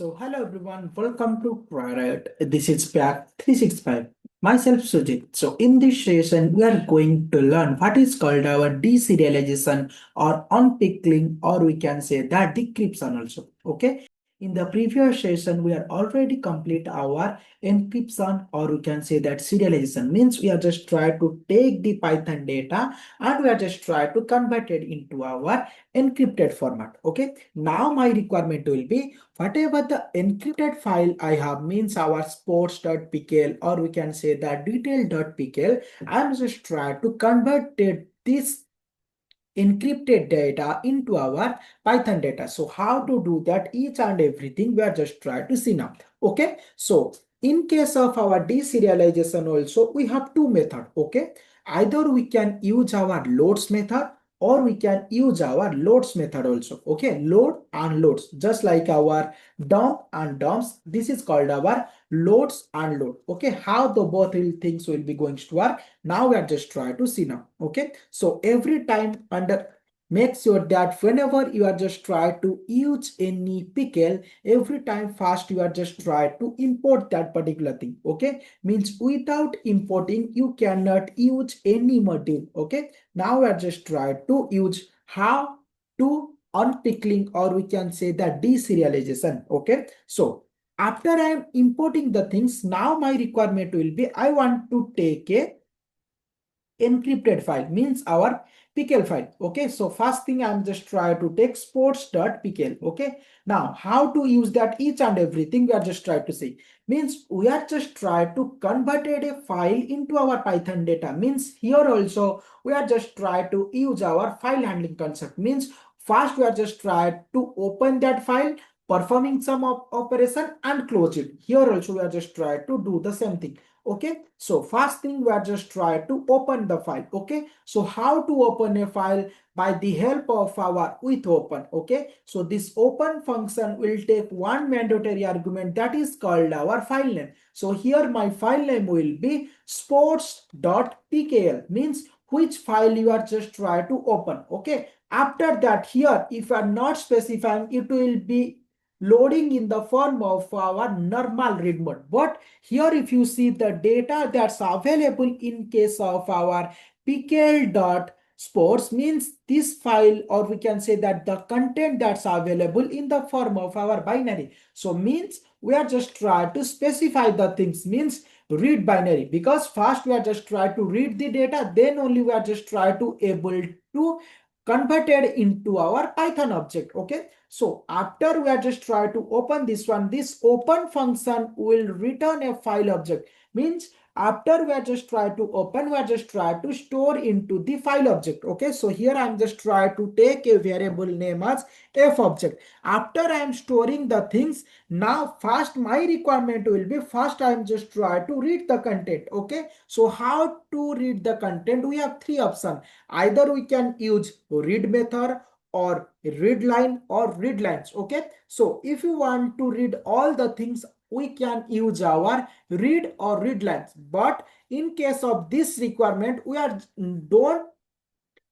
So hello everyone, welcome to Triaright. This is back 365. Myself Sujit. So in this session, we are going to learn what is called our deserialization or unpickling, or we can say that decryption also. Okay. In the previous session, we are already complete our encryption, or we can say that serialization means we are just try to take the Python data and we are just try to convert it into our encrypted format. Okay. Now my requirement will be whatever the encrypted file I have means our sports.pickle, or we can say that detail.pickle. I'm just trying to convert this encrypted data into our Python data. So how to do that, each and everything we are just trying to see now. Okay. So in case of our deserialization also, we have two methods. Okay. Either we can use our loads method or we can use our loads method also. Okay. Load and loads, just like our dump and dumps. This is called our loads and load. Okay. How the both things will be going to work. Now we are just trying to see now. Okay. So every time make sure that whenever you are just try to use any pickle, every time first you are just try to import that particular thing. Okay. Means without importing, you cannot use any module. Okay. Now we are just try to use how to unpickling, or we can say that deserialization. Okay. So after I am importing the things, now my requirement will be I want to take a encrypted file, means our pickle file. Okay, so first thing I'm just try to take sports.pickle. Okay, now how to use that, each and everything we are just try to see. Means we are just try to convert a file into our Python data. Means here also we are just try to use our file handling concept. Means first we are just try to open that file, performing some operation and close it. Here also we are just try to do the same thing. Okay, so first thing we are just try to open the file. Okay, so how to open a file? By the help of our with open. Okay, so this open function will take one mandatory argument, that is called our file name. So here my file name will be sports.pkl, means which file you are just try to open. Okay, after that, here if you are not specifying, it will be loading in the form of our normal read mode. But here if you see the data that's available in case of our pickle.sports, means this file, or we can say that the content that's available in the form of our binary. So means we are just try to specify the things, means read binary, because first we are just try to read the data, then only we are just try to able to converted into our Python object. Okay, so after we are just try to open this one, this open function will return a file object. Means after we are just try to open, we are just try to store into the file object. Okay, so here I'm just try to take a variable name as f object. After I am storing the things, now first my requirement will be, first I am just try to read the content. Okay, so how to read the content? We have three options. Either we can use read method, or read line, or read lines. Okay, so if you want to read all the things, we can use our read or read lines. But in case of this requirement, we are don't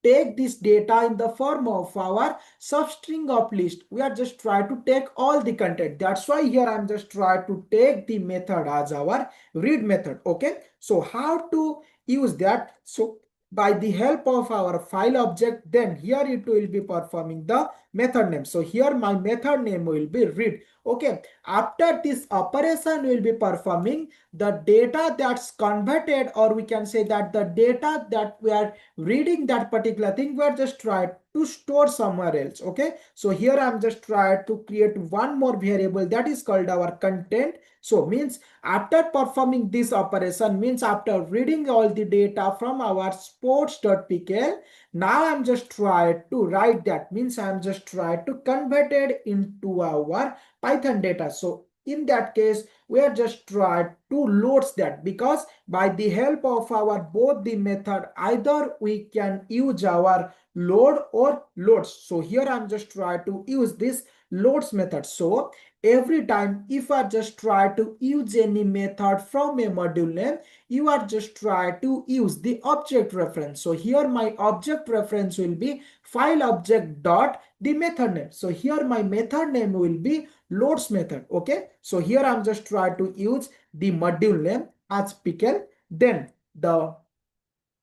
take this data in the form of our substring of list. We are just try to take all the content. That's why here I'm just try to take the method as our read method. Okay, so how to use that? So by the help of our file object, then here it will be performing the method name. So here my method name will be read. Okay, after this operation will be performing the data that's converted, or we can say that the data that we are reading, that particular thing, we are just try to store somewhere else. Okay, so here I'm just try to create one more variable, that is called our content. So means after performing this operation, means after reading all the data from our sports.pkl, now I'm just try to write that, means I'm just try to convert it into our Python data. So in that case, we are just try to load that, because by the help of our both the method, either we can use our load or loads. So here I'm just try to use this loads method. So every time if I just try to use any method from a module name, you are just try to use the object reference. So here my object reference will be file object dot the method name. So here my method name will be loads method. Okay, so here I'm just try to use the module name as pickle, then the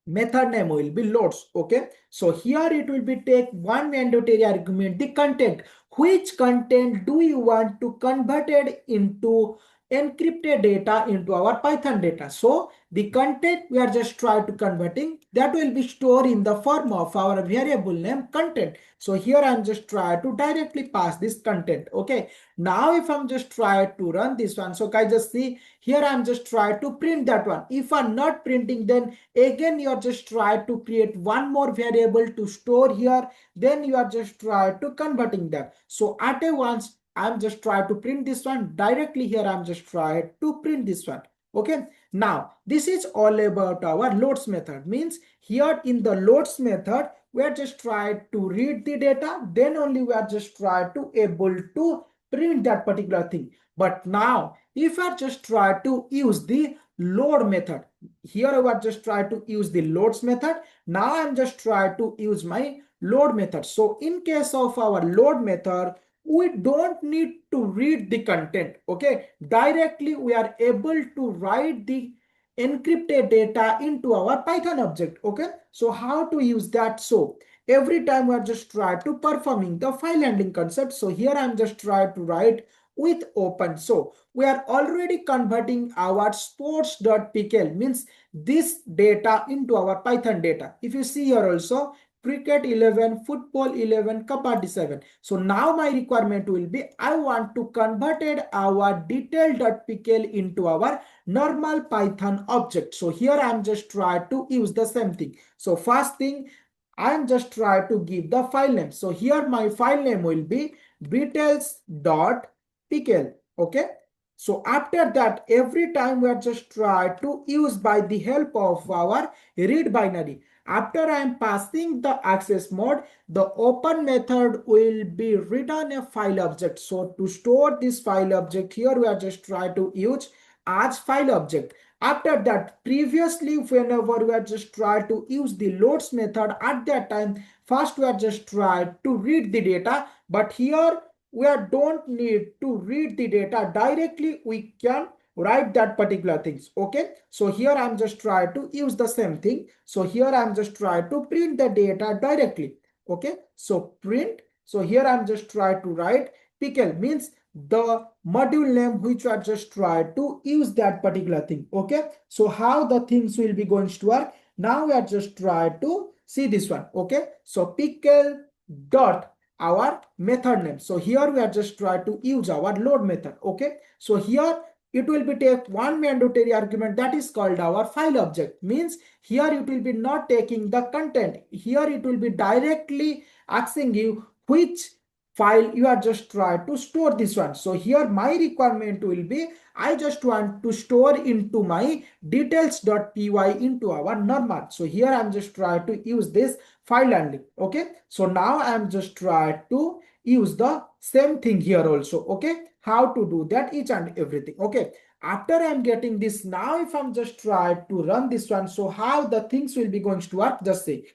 method name will be loads. Okay, so here it will be take one mandatory argument, the content. Which content do you want to convert it into encrypted data into our Python data? So the content we are just trying to converting, that will be stored in the form of our variable name content. So here I'm just trying to directly pass this content. Okay, now if I'm just trying to run this one, so guys just see here I'm just trying to print that one. If I'm not printing, then again you are just try to create one more variable to store here, then you are just try to converting that. So at a once I'm just try to print this one directly here, I'm just try to print this one. Okay, now this is all about our loads method. Means here in the loads method we are just try to read the data, then only we are just try to able to print that particular thing. But now if I just try to use the load method, here I was just try to use the loads method. Now I'm just try to use my load method. So in case of our load method, we don't need to read the content. Okay, directly we are able to write the encrypted data into our Python object. Okay, so how to use that? So every time we are just try to performing the file handling concept. So here I'm just try to write with open. So we are already converting our sports.pickle, means this data into our Python data. If you see here also cricket 11, football 11, kabaddi 7. So now my requirement will be I want to convert our detail.pickle into our normal Python object. So here I'm just try to use the same thing. So first thing I'm just try to give the file name. So here my file name will be details.pickle. Okay, so after that every time we are just try to use by the help of our read binary. After I am passing the access mode, the open method will be return a file object. So to store this file object, here we are just try to use as file object. After that, previously whenever we are just try to use the loads method, at that time first we are just try to read the data, but here we don't need to read the data directly, we can write that particular things. Okay, so here I'm just try to use the same thing. So here I'm just try to print the data directly. Okay, so print. So here I'm just try to write pickle, means the module name which I just try to use that particular thing. Okay, so how the things will be going to work, now we are just try to see this one. Okay, so pickle dot our method name. So here we are just try to use our load method. Okay, so here it will be take one mandatory argument, that is called our file object. Means here it will be not taking the content, here it will be directly asking you which file you are just try to store this one. So here my requirement will be I just want to store into my details.py into our normal. So here I'm just try to use this file handling. Okay, so now I'm just try to use the same thing here also. Okay, how to do that each and everything. Okay, after I'm getting this, now if I'm just try to run this one, so how the things will be going to work, just see.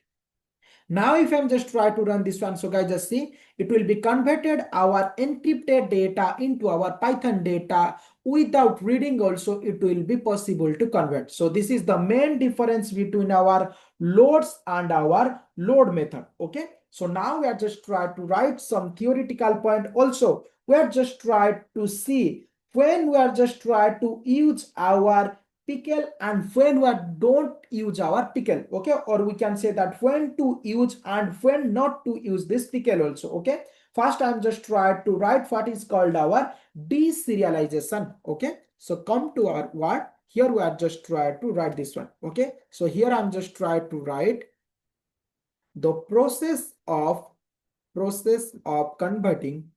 Now if I'm just try to run this one, so guys just see, it will be converted our encrypted data into our Python data without reading also, it will be possible to convert. So this is the main difference between our loads and our load method. Okay, so now we are just try to write some theoretical point also. We are just try to see when we are just try to use our pickle and when we don't use our pickle. Okay, or we can say that when to use and when not to use this pickle also. Okay, first I'm just try to write what is called our deserialization. Okay, so come to our word, here we are just try to write this one. Okay, so here I'm just try to write the process of converting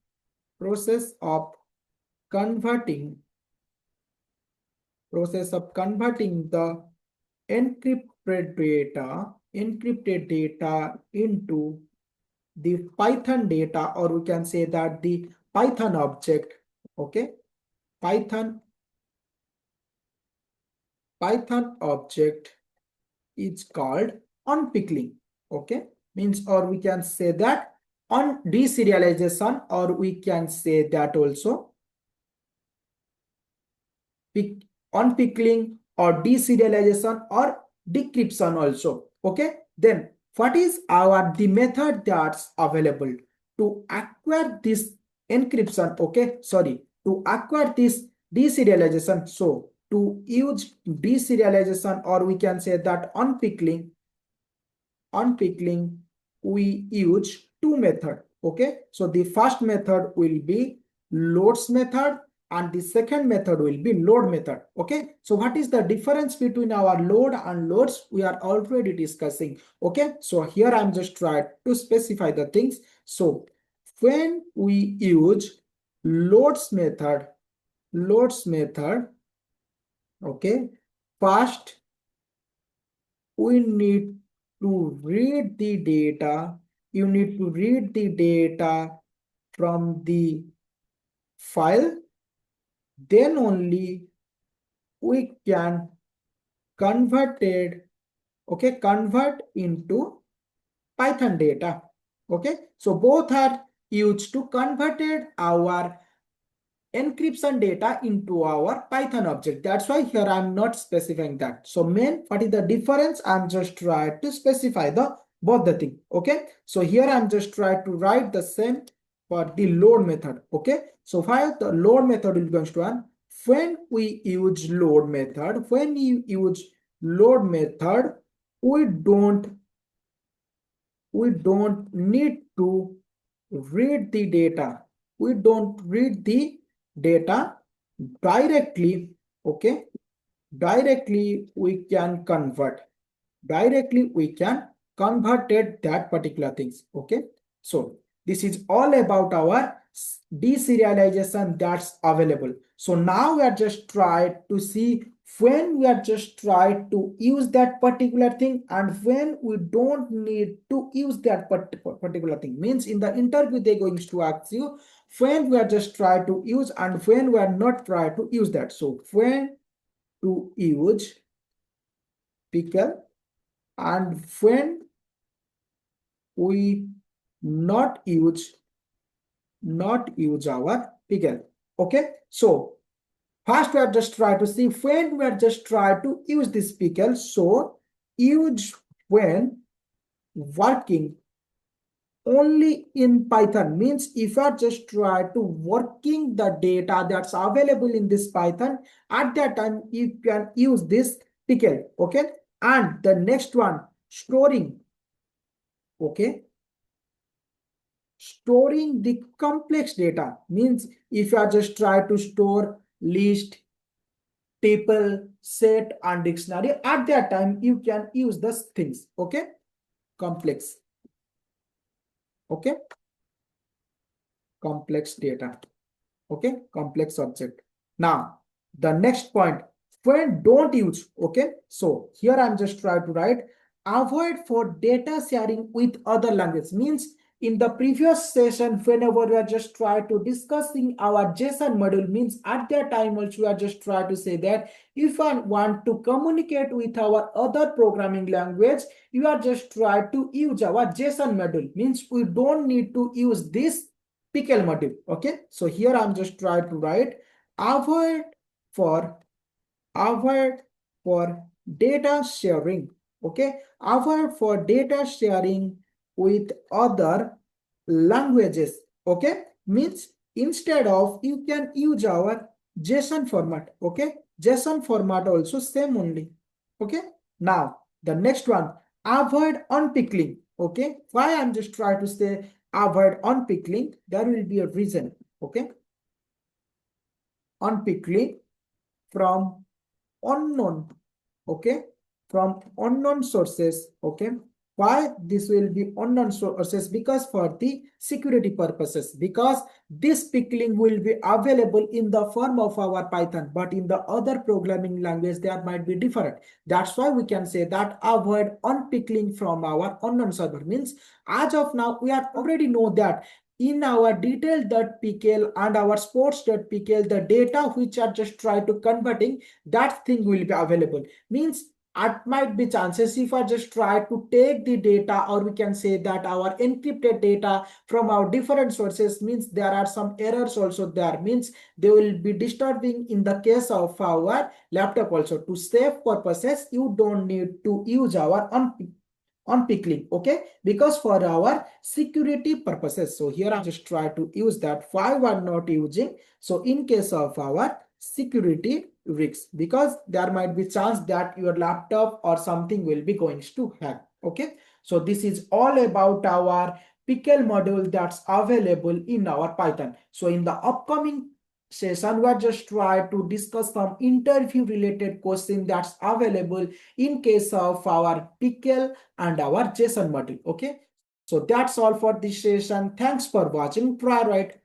process of converting process of converting the encrypted data into the Python data, or we can say that the Python object, okay, Python object is called onPickling, okay, means, or we can say that on deserialization, or we can say that also onPickling or deserialization or decryption also, okay. Then what is the method that's available to acquire this encryption, okay, sorry, to acquire this deserialization. So to use deserialization, or we can say that onPickling, we use two methods, okay. So the first method will be loads method and the second method will be load method, okay. So what is the difference between our load and loads? We are already discussing, okay. So here I'm just trying to specify the things. So when we use loads method, okay, first we need to read the data. You need to read the data from the file. Then only we can convert it, okay, convert into Python data, okay. So both are used to convert our encryption data into our Python object. That's why here I'm not specifying that. So main, what is the difference? I'm just trying to specify the both the thing, okay. So here I'm just trying to write the same for the load method, okay. So while the load method will be going to run, when we use load method, we don't need to read the data. We don't read the data directly, okay. Directly we can convert it that particular things, okay. So this is all about our deserialization that's available. So now we are just trying to see when we are just trying to use that particular thing and when we don't need to use that particular thing. Means in the interview they're going to ask you when we are just trying to use and when we are not trying to use that. So when to use pickle and when we not use our pickle, okay. So first we are just try to see when we are just try to use this pickle. So use when working only in Python, means if you are just try to working the data that's available in this Python, at that time you can use this pickle, okay. And the next one, storing, okay, storing the complex data, means if you are just try to store list, table, set and dictionary, at that time you can use those things, okay. Complex, okay, complex data, okay, complex object. Now the next point, when don't use, okay. So here I'm just trying to write avoid for data sharing with other language, means in the previous session whenever we are just trying to discussing our JSON module, means at that time also we are just trying to say that if I want to communicate with our other programming language, you are just try to use our JSON module, means we don't need to use this pickle module, okay. So here I'm just trying to write avoid for avoid for data sharing, okay, avoid for data sharing with other languages, okay, means instead of you can use our JSON format, okay, JSON format also same only, okay. Now the next one, avoid unpickling, okay. Why I'm just trying to say avoid unpickling? There will be a reason, okay. Unpickling from unknown, okay, from unknown sources, okay. Why this will be unknown sources? Because for the security purposes, because this pickling will be available in the form of our Python, but in the other programming language there might be different. That's why we can say that avoid unpickling from our unknown server, means as of now we are already know that in our detail.pickle and our sports.pickle, the data which are just try to converting, that thing will be available. Means it might be chances if I just try to take the data, or we can say that our encrypted data from our different sources, means there are some errors also there, means they will be disturbing in the case of our laptop also. To save purposes, you don't need to use our on pickling, okay, because for our security purposes. So here I just try to use that. Why we are not using? So in case of our security risks, because there might be chance that your laptop or something will be going to hack, okay. So this is all about our pickle module that's available in our Python. So in the upcoming session, we are just try to discuss some interview related question that's available in case of our pickle and our JSON module. Okay, so that's all for this session. Thanks for watching. Triaright.